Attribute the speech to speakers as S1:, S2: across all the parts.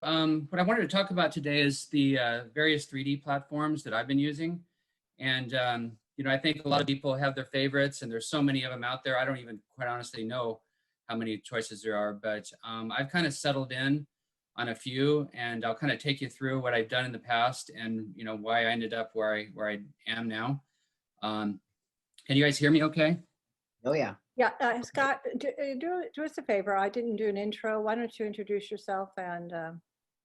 S1: what I wanted to talk about today is the various 3D platforms that I've been using. And, I think a lot of people have their favorites, and there's so many of them out there. I don't even quite honestly know how many choices there are, but I've kind of settled in on a few, and I'll kind of take you through what I've done in the past and, why I ended up where I am now. Can you guys hear me okay?
S2: Oh, yeah.
S3: Yeah, Scott, do us a favor. I didn't do an intro. Why don't you introduce yourself and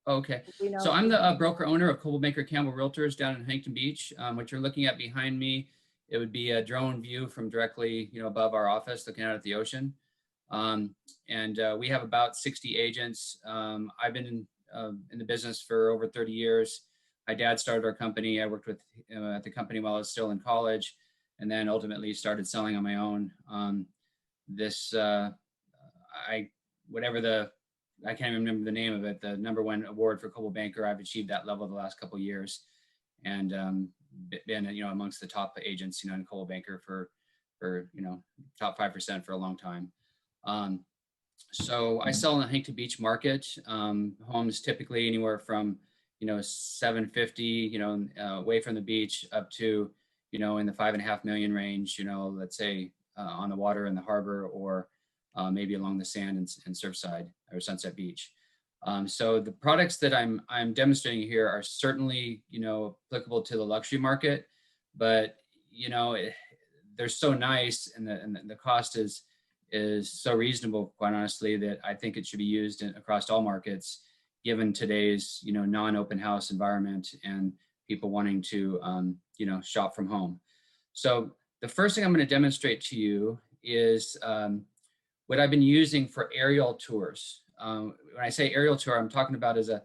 S1: Okay, so I'm the broker owner of Scot Campbell Realtors down in Huntington Beach. What you're looking at behind me, it would be a drone view from directly, above our office, looking out at the ocean. We have about 60 agents. I've been in the business for over 30 years. My dad started our company. I worked with at the company while I was still in college, and then ultimately started selling on my own. I can't even remember the name of it, the #1 award for Coldwell Banker. I've achieved that level the last couple of years, and been amongst the top agents in Coldwell Banker for top 5% for a long time. So I sell in the Huntington Beach market. Homes typically anywhere from $750 away from the beach up to in the $5.5 million range. Let's say on the water in the harbor, or maybe along the sand and Surfside or Sunset Beach. So the products that I'm demonstrating here are certainly applicable to the luxury market, but they're so nice, and the cost is so reasonable, quite honestly, that I think it should be used across all markets, given today's non-open house environment and people wanting to shop from home. So the first thing I'm going to demonstrate to you is what I've been using for aerial tours. When I say aerial tour, I'm talking about as a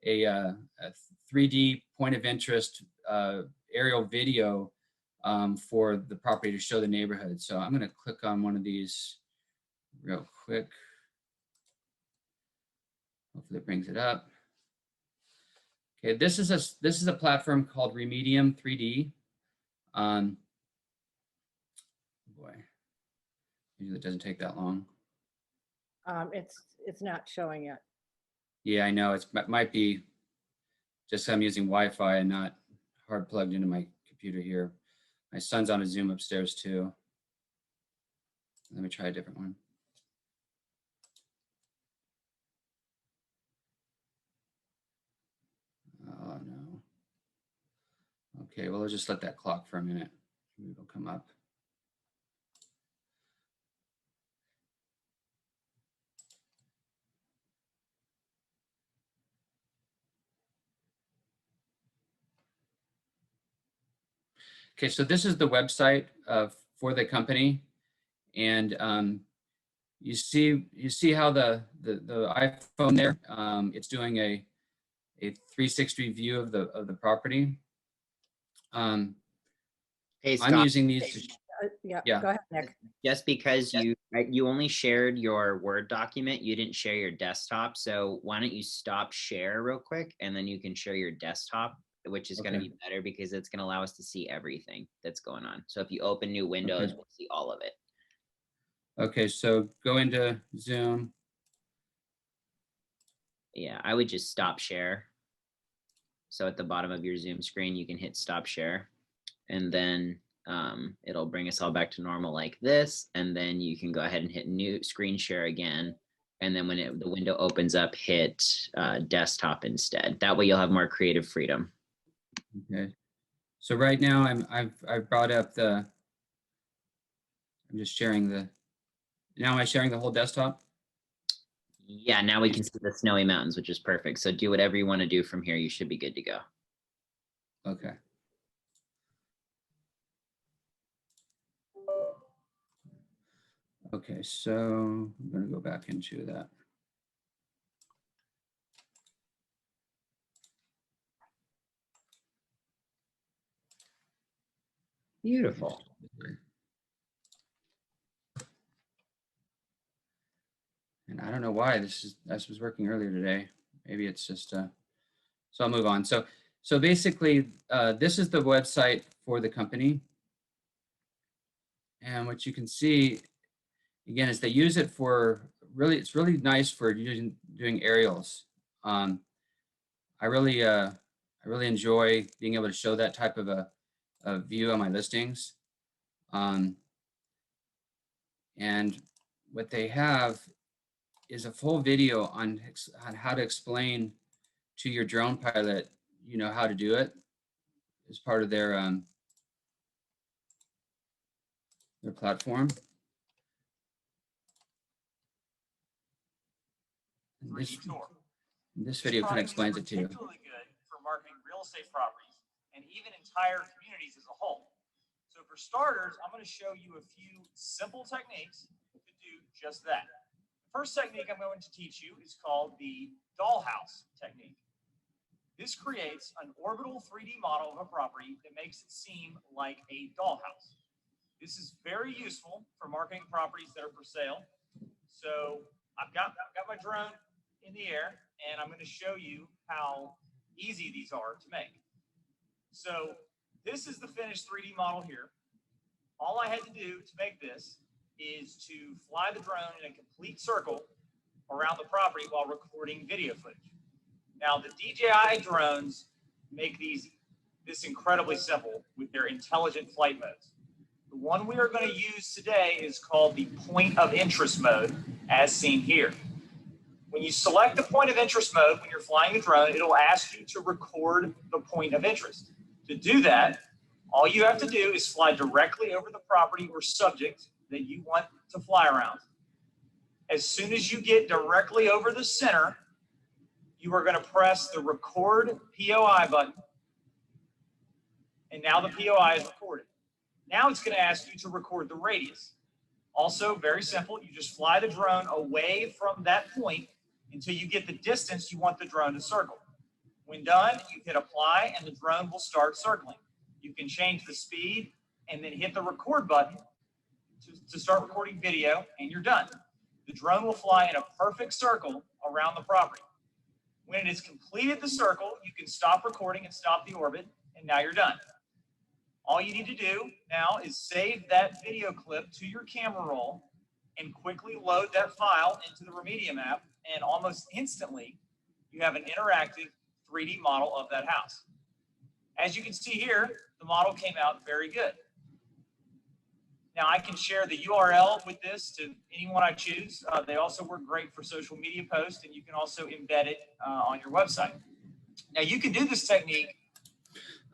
S1: 3D point of interest aerial video for the property to show the neighborhood. So I'm going to click on one of these real quick. Hopefully it brings it up. Okay, this is a platform called Remedium 3D. Boy, usually it doesn't take that long.
S3: It's not showing yet.
S1: Yeah, I know. It might be just I'm using Wi-Fi and not hard plugged into my computer here. My son's on a Zoom upstairs too. Let me try a different one. Oh no. Okay, well, I'll just let that clock for a minute. Maybe it'll come up. Okay, so this is the website for the company, and you see how the iPhone there, it's doing a 360 view of the property.
S2: Hey, Scott,
S1: I'm using these to,
S3: Yeah,
S1: yeah.
S3: Go ahead, Nick.
S2: just because you only shared your Word document, you didn't share your desktop. So why don't you stop share real quick, and then you can share your desktop, which is going to be better because it's going to allow us to see everything that's going on. So if you open new windows, we'll see all of it.
S1: Okay, so go into Zoom.
S2: Yeah, I would just stop share. So at the bottom of your Zoom screen, you can hit stop share, and then it'll bring us all back to normal like this. And then you can go ahead and hit new screen share again. And then when the window opens up, hit desktop instead. That way you'll have more creative freedom.
S1: Okay, so right now I've brought up I'm just sharing now am I sharing the whole desktop?
S2: Yeah, now we can see the snowy mountains, which is perfect. So do whatever you want to do from here. You should be good to go.
S1: Okay. Okay, so I'm going to go back into that.
S2: Beautiful.
S1: And I don't know why this was working earlier today. Maybe it's just so I'll move on. So basically, this is the website for the company, and what you can see again is they use it for it's really nice for doing aerials. I really enjoy being able to show that type of a view on my listings. And what they have is a full video on how to explain to your drone pilot, you know, how to do it as part of their platform. This video kind of explains it to you.
S4: Particularly good for marketing real estate properties and even entire communities as a whole. So for starters, I'm going to show you a few simple techniques to do just that. The first technique I'm going to teach you is called the Dollhouse Technique. This creates an orbital 3D model of a property that makes it seem like a dollhouse. This is very useful for marketing properties that are for sale. So I've got my drone in the air, and I'm going to show you how easy these are to make. So this is the finished 3D model here. All I had to do to make this is to fly the drone in a complete circle around the property while recording video footage. Now, the DJI drones make this incredibly simple with their intelligent flight modes. The one we are going to use today is called the point of interest mode, as seen here. When you select the point of interest mode when you're flying the drone, it'll ask you to record the point of interest. To do that, all you have to do is fly directly over the property or subject that you want to fly around. As soon as you get directly over the center, you are going to press the record POI button. And now the POI is recorded. Now it's going to ask you to record the radius. Also, very simple. You just fly the drone away from that point until you get the distance you want the drone to circle. When done, you hit apply and the drone will start circling. You can change the speed and then hit the record button to start recording video, and you're done. The drone will fly in a perfect circle around the property. When it has completed the circle, you can stop recording and stop the orbit, and now you're done. All you need to do now is save that video clip to your camera roll and quickly load that file into the Remedium app, and almost instantly, you have an interactive 3D model of that house. As you can see here, the model came out very good. Now I can share the URL with this to anyone I choose. They also work great for social media posts, and you can also embed it on your website. Now you can do this technique.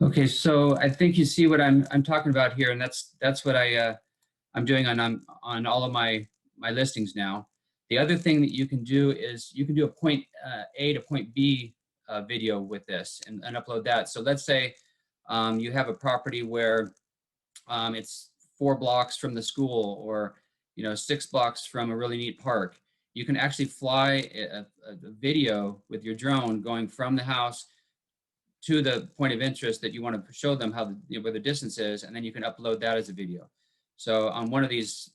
S1: Okay, so I think you see what I'm talking about here, and that's what I'm doing on all of my listings now. The other thing that you can do is you can do a point A to point B video with this and upload that. So let's say you have a property where it's 4 blocks from the school, or 6 blocks from a really neat park. You can actually fly a video with your drone going from the house to the point of interest that you want to show them how where the distance is, and then you can upload that as a video. So on one of these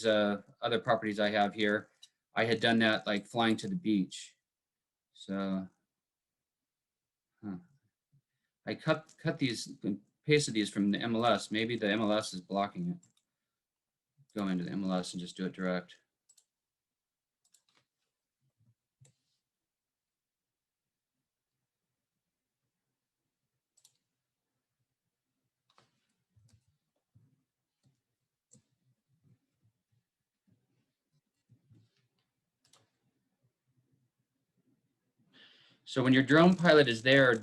S1: other properties I have here, I had done that like flying to the beach. So I cut these and pasted these from the MLS. Maybe the MLS is blocking it. Go into the MLS and just do it direct. So when your drone pilot is there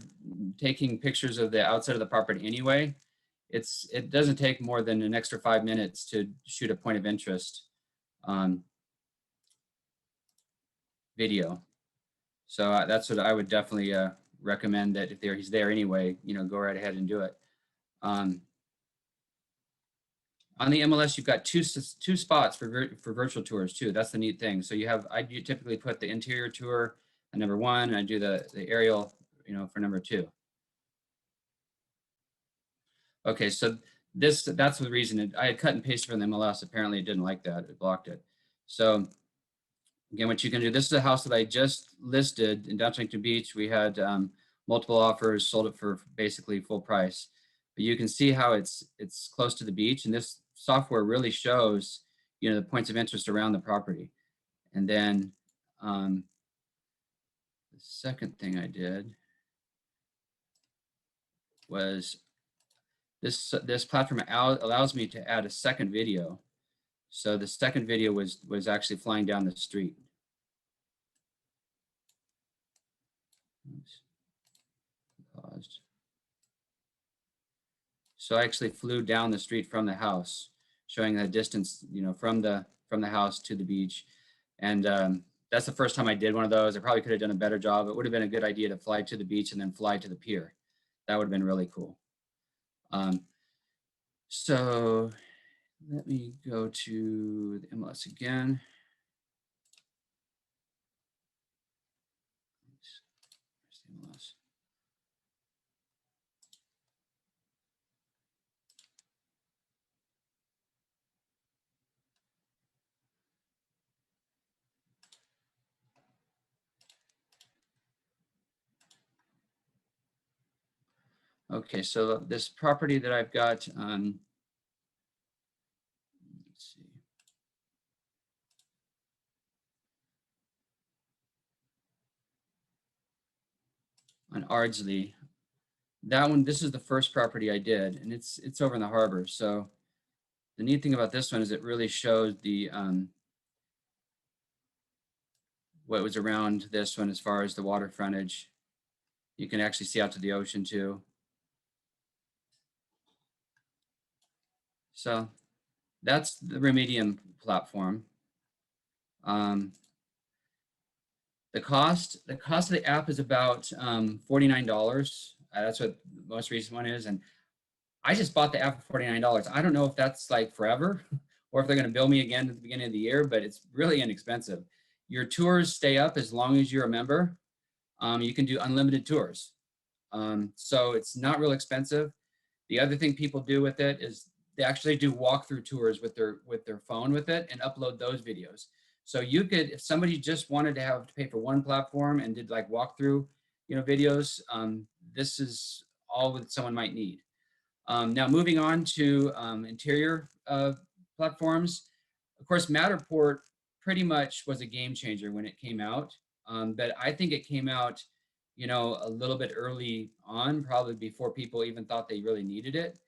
S1: taking pictures of the outside of the property anyway, it doesn't take more than an extra 5 minutes to shoot a point of interest video. So that's what I would definitely recommend, that if he's there anyway, go right ahead and do it. On the MLS, you've got two spots for virtual tours too. That's the neat thing. So I typically put the interior tour at number 1, and I do the aerial, for number 2. Okay, so that's the reason I had cut and pasted from the MLS. Apparently it didn't like that, it blocked it. So again, what you can do, this is a house that I just listed in Downtown Beach. We had multiple offers, sold it for basically full price. But you can see how it's close to the beach, and this software really shows, the points of interest around the property. And then the second thing I did was this platform allows me to add a second video. So the second video was actually flying down the street. Oops. Paused. So I actually flew down the street from the house, showing the distance, you know, from the house to the beach. And that's the first time I did one of those. I probably could have done a better job. It would have been a good idea to fly to the beach and then fly to the pier. That would have been really cool. So let me go to the MLS again. Where's the MLS? Okay, so this property that I've got on, let's see. On Ardsley, that one, this is the first property I did, and it's over in the harbor. So the neat thing about this one is it really shows the what was around this one as far as the water frontage. You can actually see out to the ocean too. So that's the Remedium platform. The cost of the app is about $49. That's what the most recent one is. And I just bought the app for $49. I don't know if that's like forever or if they're going to bill me again at the beginning of the year, but it's really inexpensive. Your tours stay up as long as you're a member. You can do unlimited tours. So it's not real expensive. The other thing people do with it is they actually do walkthrough tours with their phone with it and upload those videos. So you could, if somebody just wanted to have to pay for one platform and did like walkthrough, you know, videos, this is all that someone might need. Now moving on to interior platforms. Of course, Matterport pretty much was a game changer when it came out, but I think it came out, you know, a little bit early on, probably before people even thought they really needed it.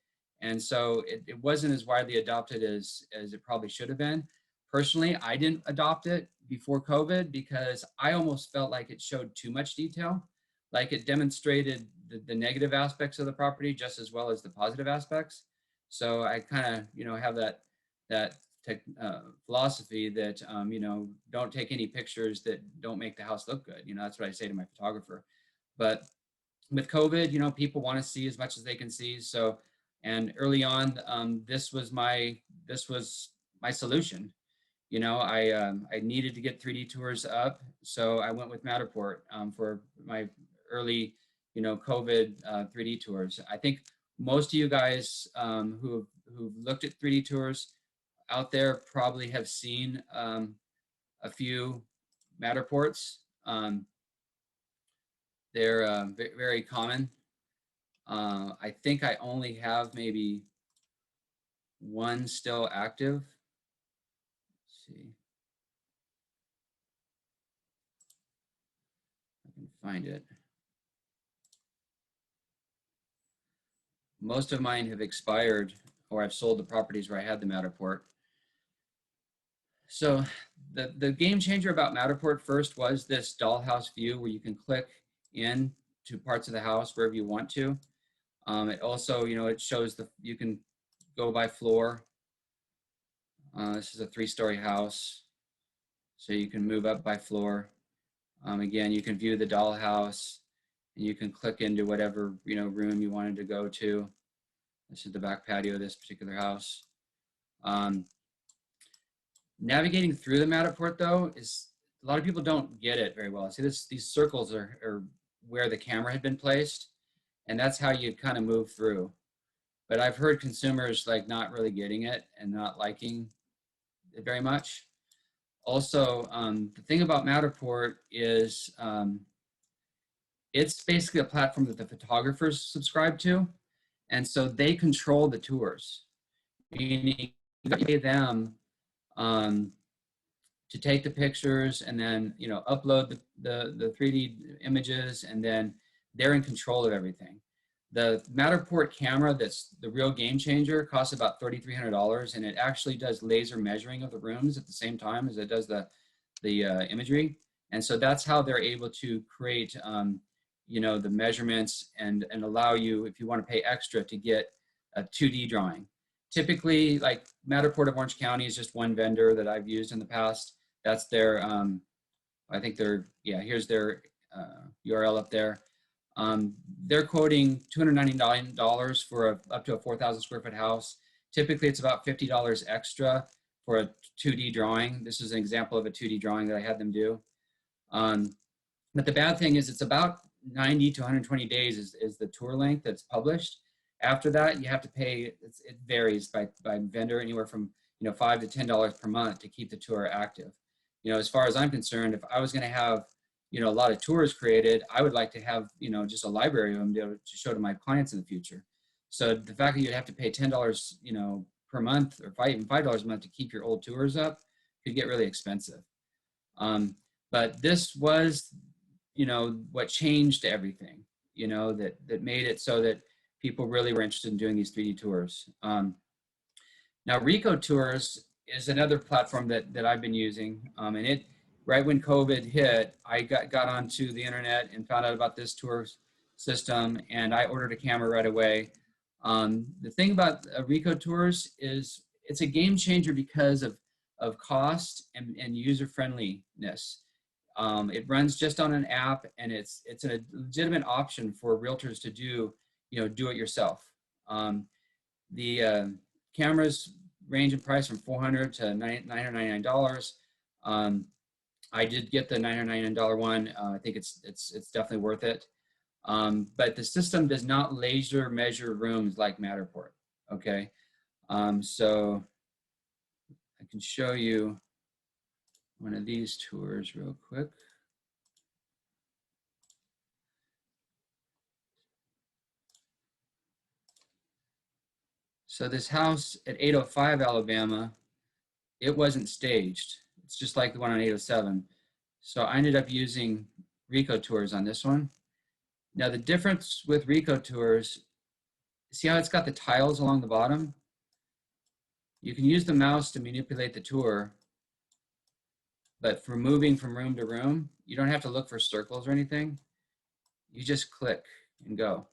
S1: And so it wasn't as widely adopted as it probably should have been. Personally, I didn't adopt it before COVID because I almost felt like it showed too much detail. Like it demonstrated the negative aspects of the property just as well as the positive aspects. So I kind of, you know, have that philosophy that, you know, don't take any pictures that don't make the house look good. You know, that's what I say to my photographer. But with COVID, you know, people want to see as much as they can see. So, and early on, this was my solution. You know, I needed to get 3D tours up, so I went with Matterport for my early, you know, COVID 3D tours. I think most of you guys who've looked at 3D tours out there probably have seen a few Matterports. They're very common. I think I only have maybe one still active. Let's see. I can find it. Most of mine have expired, or I've sold the properties where I had the Matterport. So the game changer about Matterport first was this Dollhouse View, where you can click in to parts of the house wherever you want to. It also, you know, it shows you can go by floor. This is a 3-story house, so you can move up by floor. Again, you can view the dollhouse, and you can click into whatever, you know, room you wanted to go to. This is the back patio of this particular house. Navigating through the Matterport, though, is a lot of people don't get it very well. See, these circles are where the camera had been placed, and that's how you kind of move through. But I've heard consumers like not really getting it and not liking it very much. Also, the thing about Matterport is it's basically a platform that the photographers subscribe to, and so they control the tours. Meaning you pay them to take the pictures and then, you know, upload the 3D images, and then they're in control of everything. The Matterport camera, that's the real game changer, costs about $3,300, and it actually does laser measuring of the rooms at the same time as it does the imagery. And so that's how they're able to create, you know, the measurements and allow you, if you want to pay extra, to get a 2D drawing. Typically, like Matterport of Orange County is just one vendor that I've used in the past. That's their, I think they're, yeah, here's their URL up there. They're quoting $299 for up to a 4,000 square foot house. Typically, it's about $50 extra for a 2D drawing. This is an example of a 2D drawing that I had them do. But the bad thing is it's about 90 to 120 days is the tour length that's published. After that, you have to pay, it varies by vendor, anywhere from, you know, $5 to $10 per month to keep the tour active. You know, as far as I'm concerned, if I was going to have, you know, a lot of tours created, I would like to have, you know, just a library of them to show to my clients in the future. So the fact that you'd have to pay $10, you know, per month, or even $5 a month to keep your old tours up could get really expensive. But this was, you know, what changed everything, you know, that made it so that people really were interested in doing these 3D tours. Now, Rico Tours is another platform that I've been using, and it, right when COVID hit, I got onto the internet and found out about this tour system, and I ordered a camera right away. The thing about Rico Tours is it's a game changer because of cost and user friendliness. It runs just on an app, and it's a legitimate option for realtors to do, you know, do it yourself. The cameras range in price from $400 to $999. I did get the $999 one. I think it's definitely worth it. But the system does not laser measure rooms like Matterport. Okay, so I can show you one of these tours real quick. So this house at 805 Alabama, it wasn't staged. It's just like the one on 807. So I ended up using Rico Tours on this one. Now the difference with Rico Tours, see how it's got the tiles along the bottom? You can use the mouse to manipulate the tour, but for moving from room to room, you don't have to look for circles or anything. You just click and go.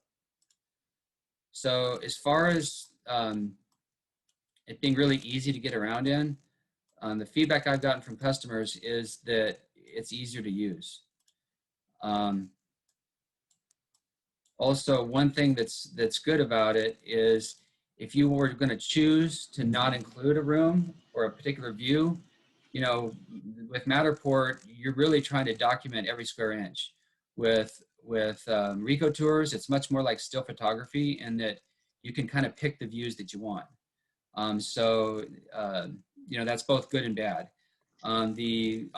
S1: So as far as it being really easy to get around in, the feedback I've gotten from customers is that it's easier to use. Also, one thing that's good about it is if you were going to choose to not include a room or a particular view, you know, with Matterport, you're really trying to document every square inch. With Rico Tours, it's much more like still photography in that you can kind of pick the views that you want. You know, that's both good and bad. On the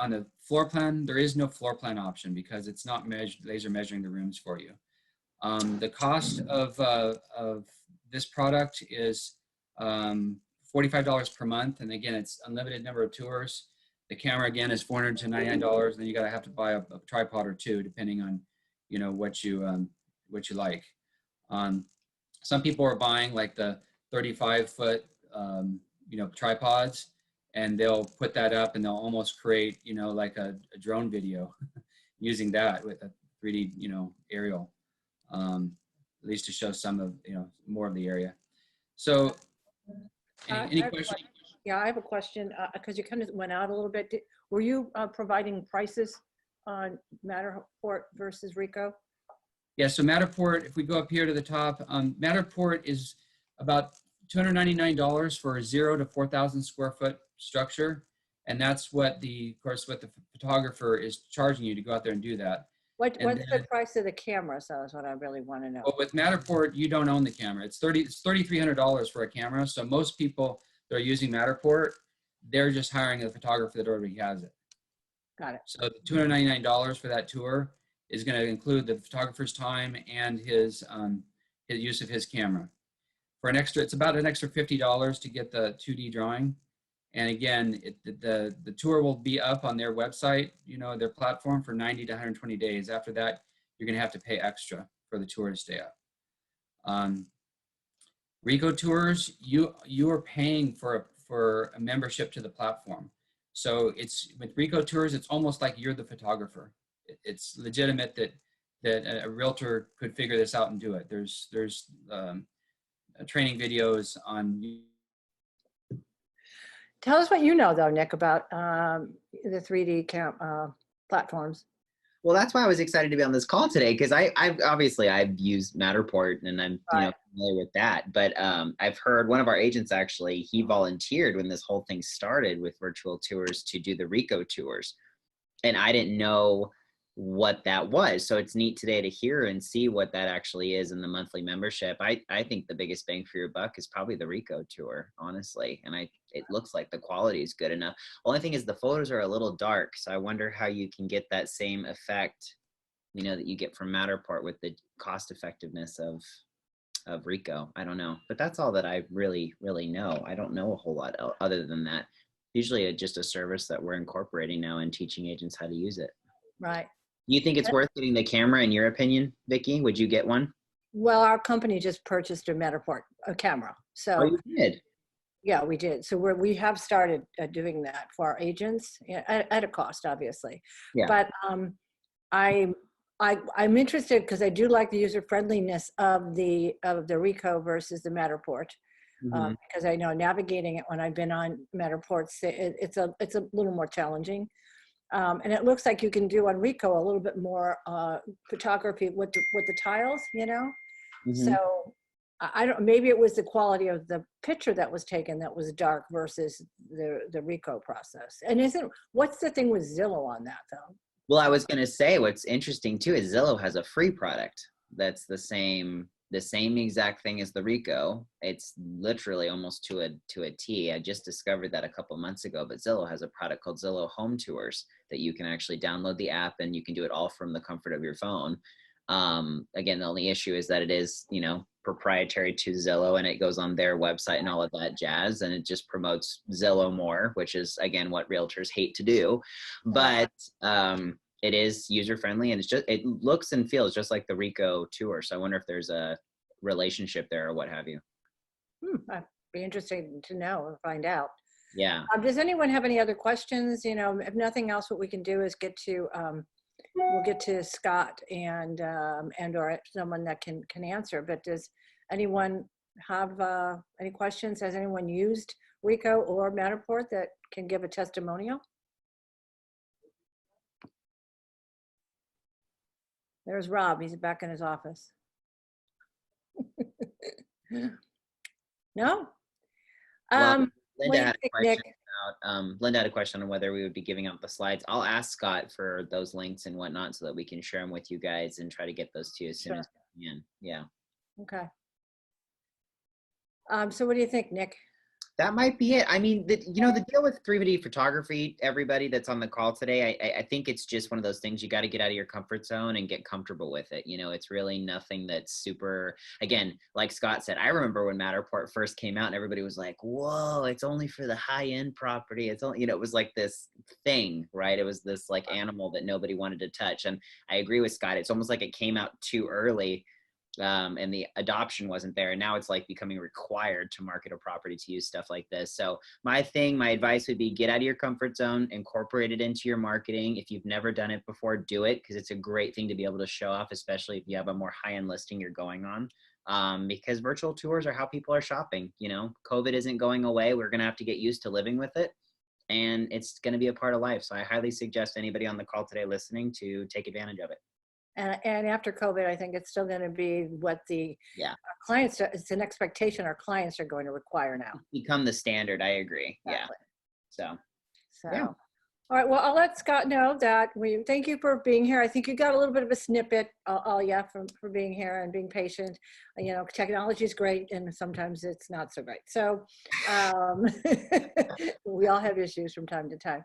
S1: floor plan, there is no floor plan option because it's not laser measuring the rooms for you. The cost of this product is $45 per month, and again, it's unlimited number of tours. The camera again is $400 to $99, and then you gotta have to buy a tripod or two, depending on, you know, what you like. Some people are buying like the 35-foot, you know, tripods, and they'll put that up and they'll almost create, you know, like a drone video using that with a 3D, you know, aerial, at least to show some of, you know, more of the area. So any questions?
S3: Yeah, I have a question because you kind of went out a little bit. Were you providing prices on Matterport versus Rico?
S1: Yeah, so Matterport, if we go up here to the top, Matterport is about $299 for a 0 to 4,000 square foot structure. And that's what of course, what the photographer is charging you to go out there and do that.
S3: What's the price of the camera? So is what I really want to know.
S1: Well, with Matterport, you don't own the camera. It's $3,300 for a camera. So most people that are using Matterport, they're just hiring a photographer that already has it.
S3: Got it.
S1: So the $299 for that tour is going to include the photographer's time and his use of his camera. For an extra, it's about an extra $50 to get the 2D drawing. And again, the tour will be up on their website, you know, their platform for 90 to 120 days. After that, you're going to have to pay extra for the tour to stay up. Rico Tours, you are paying for a membership to the platform. So it's with Rico Tours, it's almost like you're the photographer. It's legitimate that a realtor could figure this out and do it. There's training videos on.
S3: Tell us what you know, though, Nick, about the 3D platforms.
S2: Well, that's why I was excited to be on this call today, because I've used Matterport and I'm familiar with that. But I've heard one of our agents actually, he volunteered when this whole thing started with virtual tours to do the Rico tours, and I didn't know what that was. So it's neat today to hear and see what that actually is in the monthly membership. I think the biggest bang for your buck is probably the Rico tour, honestly. And it looks like the quality is good enough. Only thing is the photos are a little dark. So I wonder how you can get that same effect, you know, that you get from Matterport with the cost effectiveness of Rico. I don't know, but that's all that I really know. I don't know a whole lot other than that. Usually just a service that we're incorporating now and teaching agents how to use it.
S3: Right.
S2: You think it's worth getting the camera, in your opinion, Vicki? Would you get one?
S3: Well, our company just purchased a Matterport, a camera. So
S2: Oh, you did?
S3: yeah, we did. So we have started doing that for our agents at a cost, obviously.
S2: Yeah.
S3: But I'm interested because I do like the user friendliness of the Rico versus the Matterport. Because I know navigating it when I've been on Matterports, it's a little more challenging. And it looks like you can do on Rico a little bit more photography with the tiles, you know. So I don't. Maybe it was the quality of the picture that was taken that was dark versus the Rico process. And what's the thing with Zillow on that though?
S2: Well, I was going to say what's interesting too is Zillow has a free product that's the same exact thing as the Rico. It's literally almost to a T. I just discovered that a couple months ago, but Zillow has a product called Zillow Home Tours that you can actually download the app and you can do it all from the comfort of your phone. Again, the only issue is that it is, you know, proprietary to Zillow and it goes on their website and all of that jazz, and it just promotes Zillow more, which is again what realtors hate to do. But it is user friendly and it looks and feels just like the Rico tour. So I wonder if there's a relationship there or what have you.
S3: I'd be interested to know or find out.
S2: Yeah.
S3: Does anyone have any other questions? You know, if nothing else, what we can do is we'll get to Scott and or someone that can answer. But does anyone have any questions? Has anyone used Rico or Matterport that can give a testimonial? There's Rob. He's back in his office. No?
S2: Well, Linda had a question
S3: Nick?
S2: Linda had a question on whether we would be giving out the slides. I'll ask Scott for those links and whatnot so that we can share them with you guys and try to get those to you as soon as we can. Yeah.
S3: Okay. So what do you think, Nick?
S2: That might be it. I mean, the deal with 3D photography, everybody that's on the call today, I think it's just one of those things you got to get out of your comfort zone and get comfortable with it. You know, it's really nothing that's super, again, like Scott said, I remember when Matterport first came out and everybody was like, whoa, it's only for the high end property. It's only, you know, it was like this thing, right? It was this like animal that nobody wanted to touch. And I agree with Scott. It's almost like it came out too early. And the adoption wasn't there. And now it's like becoming required to market a property to use stuff like this. So my advice would be get out of your comfort zone, incorporate it into your marketing. If you've never done it before, do it, because it's a great thing to be able to show off, especially if you have a more high-end listing you're going on. Because virtual tours are how people are shopping. You know, COVID isn't going away. We're going to have to get used to living with it. And it's going to be a part of life. So I highly suggest anybody on the call today listening to take advantage of it.
S3: And after COVID, I think it's still going to be what our clients, it's an expectation our clients are going to require now.
S2: Become the standard. I agree. Exactly. Yeah. So yeah.
S3: All right. Well, I'll let Scott know that we thank you for being here. I think you got a little bit of a snippet, for being here and being patient. You know, technology is great and sometimes it's not so great. So we all have issues from time to time.